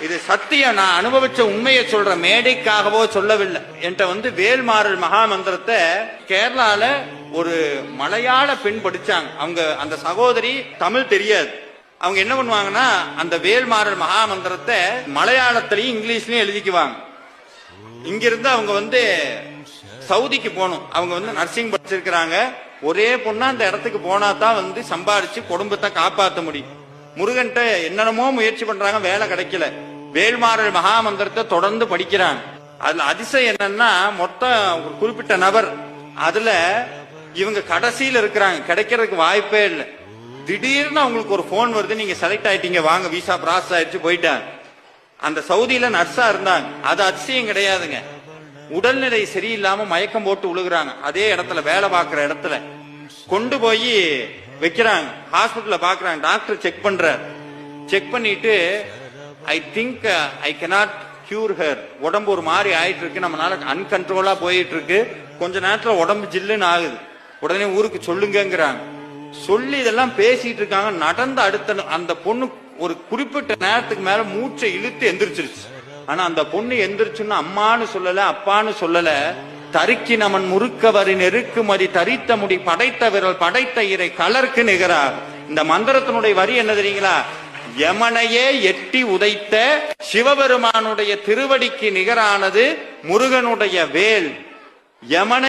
இது சத்தியம். நான் அனுபவிச்ச உண்மையை சொல்ற, மேடைக்காகவோ சொல்லவில்லை. என்கிட்ட வேல்மாறல் மகாமந்திரத்தை கேரளால ஒரு மலையாள பெண் படிச்சாங்க. அவங்க அந்த சகோதரி தமிழ் தெரியாது. அவங்க என்ன பண்ணுவாங்கன்னா, அந்த வேல்மாறல் மகாமந்திரத்தை மலையாளத்திலையும் இங்கிலீஷ்லயும் எழுதிக்குவாங்க. இங்கிருந்து அவங்க சவுதிக்கு போகணும். அவங்க நர்சிங் படிச்சிருக்கிறாங்க. ஒரே பொண்ணா அந்த இடத்துக்கு போனா தான் சம்பாதிச்சு குடும்பத்தை காப்பாற்ற முடியும். முருகன்ட்ட என்னென்னமோ முயற்சி பண்றாங்க, வேலை கிடைக்கல. வேல்மாறல் மகாமந்திரத்தை தொடர்ந்து படிக்கிறாங்க. அதுல அதிசயம் என்னன்னா, மொத்தம் ஒரு குறிப்பிட்ட நபர், அதுல இவங்க கடைசியில இருக்கிறாங்க, கிடைக்கிறதுக்கு வாய்ப்பே இல்லை. திடீர்னு அவங்களுக்கு ஒரு போன் வருது, நீங்க செலக்ட் ஆயிட்டீங்க, வாங்க, விசா ப்ராசஸ் ஆயிடுச்சு, போயிட்டாங்க. அந்த சவுதியில நர்ஸா இருந்தாங்க. அது அதிசயம் கிடையாதுங்க. உடல்நிலை சரியில்லாம மயக்கம் போட்டு விழுகிறாங்க. அதே இடத்துல, வேலை பார்க்கிற இடத்துல கொண்டு போய் வைக்கிறாங்க. ஹாஸ்பிட்டல்ல பாக்குறாங்க. டாக்டர் செக் பண்றார். செக் பண்ணிட்டு, I think I cannot cure her. உடம்பு ஒரு மாதிரி ஆயிட்டு இருக்கு, நம்மளால அன்கண்ட்ரோலா போயிட்டு இருக்கு, கொஞ்ச நேரத்துல உடம்பு ஜில்லுன்னு ஆகுது, உடனே ஊருக்கு சொல்லுங்கிறாங்க. சொல்லி இதெல்லாம் பேசிட்டு இருக்காங்க. நடந்த அடுத்த அந்த பொண்ணு ஒரு குறிப்பிட்ட நேரத்துக்கு மேல மூச்சை இழுத்து எந்திரிச்சிருச்சு. ஆனா அந்த பொண்ணு எந்திரிச்சுன்னு அம்மான்னு சொல்லல, அப்பான்னு சொல்லல. தருக்கி நமன் முறுக்கவரின் நெருக்குமதி தரித்த முடி படைத்த விரல் படைத்த இறை கலருக்கு நிகரார். இந்த மந்திரத்தினுடைய வரி என்ன தெரியுங்களா? யமனையே எட்டி உதைத்த சிவபெருமானுடைய திருவடிக்கு நிகரானது முருகனுடைய வேல். யமனை